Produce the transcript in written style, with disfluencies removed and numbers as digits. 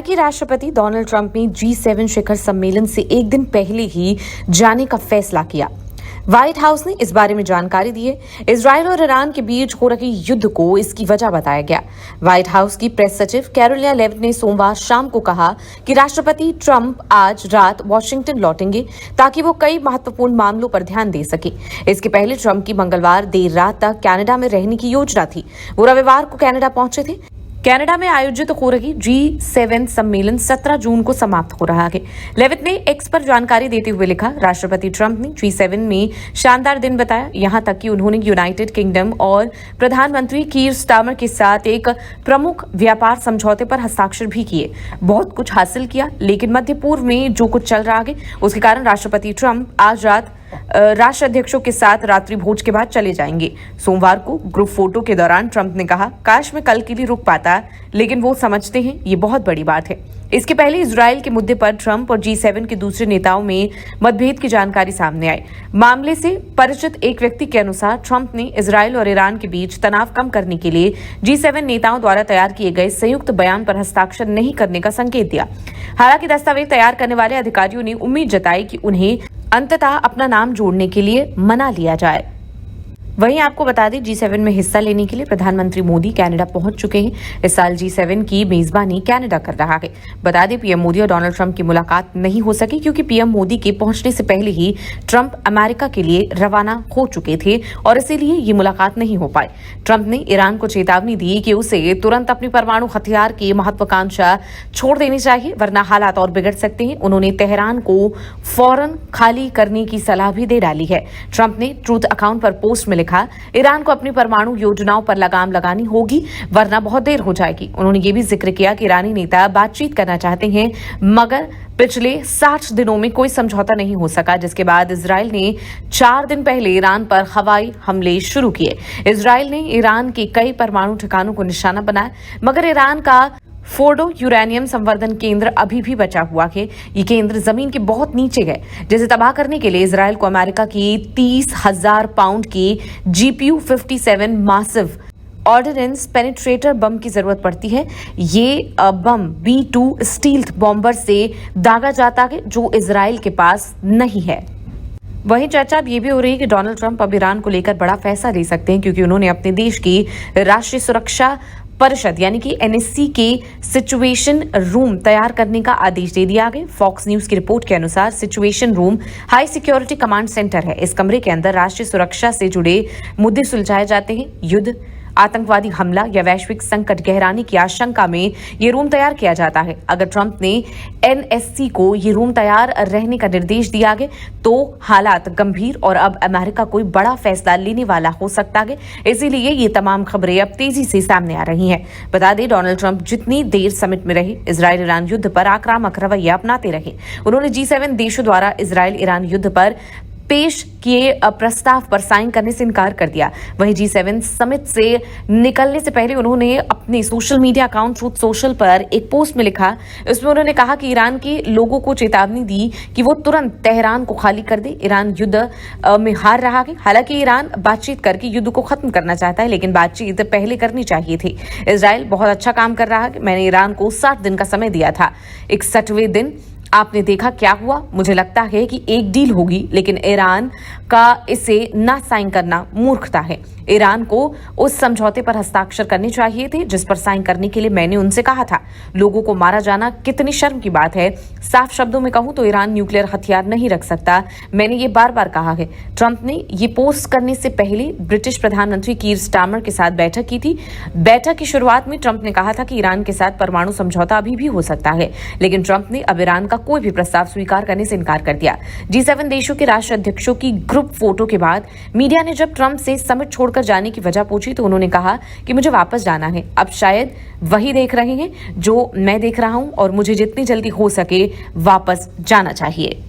अमेरिकी राष्ट्रपति Donald Trump ने G7 शिखर सम्मेलन से एक दिन पहले ही जाने का फैसला किया। व्हाइट हाउस ने इस बारे में जानकारी दी है। इजरायल और ईरान के बीच हो रहे युद्ध को इसकी वजह बताया गया। व्हाइट हाउस की प्रेस सचिव कैरोलिना लेविट ने सोमवार शाम को कहा कि राष्ट्रपति ट्रंप आज रात वॉशिंगटन लौटेंगे ताकि वो कई महत्वपूर्ण मामलों पर ध्यान दे सके। इसके पहले ट्रंप की मंगलवार देर रात तक कनाडा में रहने की योजना थी। वो रविवार को कनाडा पहुंचे थे। कनाडा में आयोजित हो रही G7 सम्मेलन 17 जून को समाप्त हो रहा है। लेविट ने एक्स पर जानकारी देते हुए लिखा, राष्ट्रपति ट्रंप ने G7 में शानदार दिन बताया, यहां तक कि उन्होंने यूनाइटेड किंगडम और प्रधानमंत्री कीर स्टारमर के साथ एक प्रमुख व्यापार समझौते पर हस्ताक्षर भी किए। बहुत कुछ हासिल किया, लेकिन मध्य पूर्व में जो कुछ चल रहा है उसके कारण राष्ट्रपति ट्रंप आज रात राष्ट्राध्यक्षों के साथ रात्रि भोज के बाद चले जाएंगे। सोमवार को ग्रुप फोटो के दौरान ट्रंप ने कहा, काश मैं कल के लिए रुक पाता, लेकिन वो समझते हैं ये बहुत बड़ी बात है। इसके पहले इजरायल के मुद्दे पर ट्रंप और G7 के दूसरे नेताओं में मतभेद की जानकारी सामने आई। मामले से परिचित एक व्यक्ति के अनुसार ट्रंप ने इजरायल और ईरान के बीच तनाव कम करने के लिए G7 नेताओं द्वारा तैयार किए गए संयुक्त बयान पर हस्ताक्षर नहीं करने का संकेत दिया। हालांकि दस्तावेज तैयार करने वाले अधिकारियों ने उम्मीद जताई कि उन्हें अंततः अपना नाम जोड़ने के लिए मना लिया जाए। वहीं आपको बता दें, G7 में हिस्सा लेने के लिए प्रधानमंत्री मोदी कनाडा पहुंच चुके हैं। इस साल G7 की मेजबानी कनाडा कर रहा है। बता दें, पीएम मोदी और डोनाल्ड ट्रंप की मुलाकात नहीं हो सकी क्योंकि पीएम मोदी के पहुंचने से पहले ही ट्रंप अमेरिका के लिए रवाना हो चुके थे और इसीलिए ये मुलाकात नहीं हो पाई। ट्रंप ने ईरान को चेतावनी दी कि उसे तुरंत अपनी परमाणु हथियार की महत्वाकांक्षा छोड़ देनी चाहिए, वरना हालात और बिगड़ सकते हैं। उन्होंने तेहरान को फौरन खाली करने की सलाह भी दे डाली है। ट्रंप ने ट्रूथ अकाउंट पर पोस्ट में लिखा, ईरान को अपनी परमाणु योजनाओं पर लगाम लगानी होगी, वरना बहुत देर हो जाएगी। उन्होंने ये भी जिक्र किया कि ईरानी नेता बातचीत करना चाहते हैं, मगर पिछले 60 दिनों में कोई समझौता नहीं हो सका, जिसके बाद इजरायल ने 4 दिन पहले ईरान पर हवाई हमले शुरू किए। इजरायल ने ईरान के कई परमाणु ठिकानों को निशाना बनाया, मगर ईरान का फोर्डो यूरेनियम संवर्धन केंद्र अभी भी बचा हुआ है। ये केंद्र जमीन के बहुत नीचे है, जिसे तबाह करने के लिए इजरायल को अमेरिका की 30,000 पाउंड की GPU-57 मासिव ऑर्डिनेंस पेनिट्रेटर बम की जरूरत पड़ती है। ये बम B-2 स्टील्थ बॉम्बर से दागा जाता है, जो इजरायल के पास नहीं है। वहीं चर्चा अब ये भी हो रही है कि डोनाल्ड ट्रंप अब ईरान को लेकर बड़ा फैसला ले सकते हैं, क्योंकि उन्होंने अपने देश की राष्ट्रीय सुरक्षा परिषद यानी कि NSC के सिचुएशन रूम तैयार करने का आदेश दे दिया गया। फॉक्स न्यूज की रिपोर्ट के अनुसार situation room high security command centre है। इस कमरे के अंदर राष्ट्रीय सुरक्षा से जुड़े मुद्दे सुलझाए जाते हैं। युद्ध, आतंकवादी हमला या वैश्विक संकट गहराने की आशंका में ये रूम तैयार किया जाता है। अगर ट्रंप ने NSC को ये रूम तैयार रहने का निर्देश दिया गया तो हालात गंभीर और अब अमेरिका कोई बड़ा फैसला लेने वाला हो सकता है। इसीलिए ये तमाम खबरें अब तेजी से सामने आ रही हैं। बता दें, डोनाल्ड ट्रंप जितनी देर समिट में रहे, इजरायल ईरान युद्ध पर आक्रामक रवैया अपनाते रहे। उन्होंने G7 देशों द्वारा इजरायल ईरान युद्ध पर पेश किए प्रस्ताव पर साइन करने से इनकार कर दिया। वहीं G7 समिट से निकलने से पहले उन्होंने अपने social media account truth social पर एक पोस्ट में लिखा, इसमें उन्होंने कहा कि ईरान के लोगों को चेतावनी दी कि वो तुरंत तेहरान को खाली कर दे। ईरान युद्ध में हार रहा है। हालांकि ईरान बातचीत करके युद्ध को खत्म करना चाहता है, लेकिन बातचीत पहले करनी चाहिए थी। इजरायल बहुत अच्छा काम कर रहा है। मैंने ईरान को 60 दिन का समय दिया था। 61वें दिन आपने देखा क्या हुआ। मुझे लगता है कि एक डील होगी, लेकिन ईरान का इसे ना साइन करना मूर्खता है। ईरान को उस समझौते पर हस्ताक्षर करने चाहिए थे जिस पर साइन करने के लिए मैंने उनसे कहा था। लोगों को मारा जाना कितनी शर्म की बात है। साफ शब्दों में कहूं तो ईरान न्यूक्लियर हथियार नहीं रख सकता। मैंने ये बार बार कहा है। ट्रंप ने ये पोस्ट करने से पहले ब्रिटिश प्रधानमंत्री कीर स्टारमर के साथ बैठक की थी। बैठक की शुरुआत में ट्रंप ने कहा था कि ईरान के साथ परमाणु समझौता अभी भी हो सकता है, लेकिन ट्रंप ने अब ईरान का कोई भी प्रस्ताव स्वीकार करने से इनकार कर दिया। G7 देशों के राष्ट्राध्यक्षों की ग्रुप फोटो के बाद मीडिया ने जब ट्रंप से समिट छोड़कर जाने की वजह पूछी तो उन्होंने कहा कि मुझे वापस जाना है। अब शायद वही देख रहे हैं जो मैं देख रहा हूं और मुझे जितनी जल्दी हो सके वापस जाना चाहिए।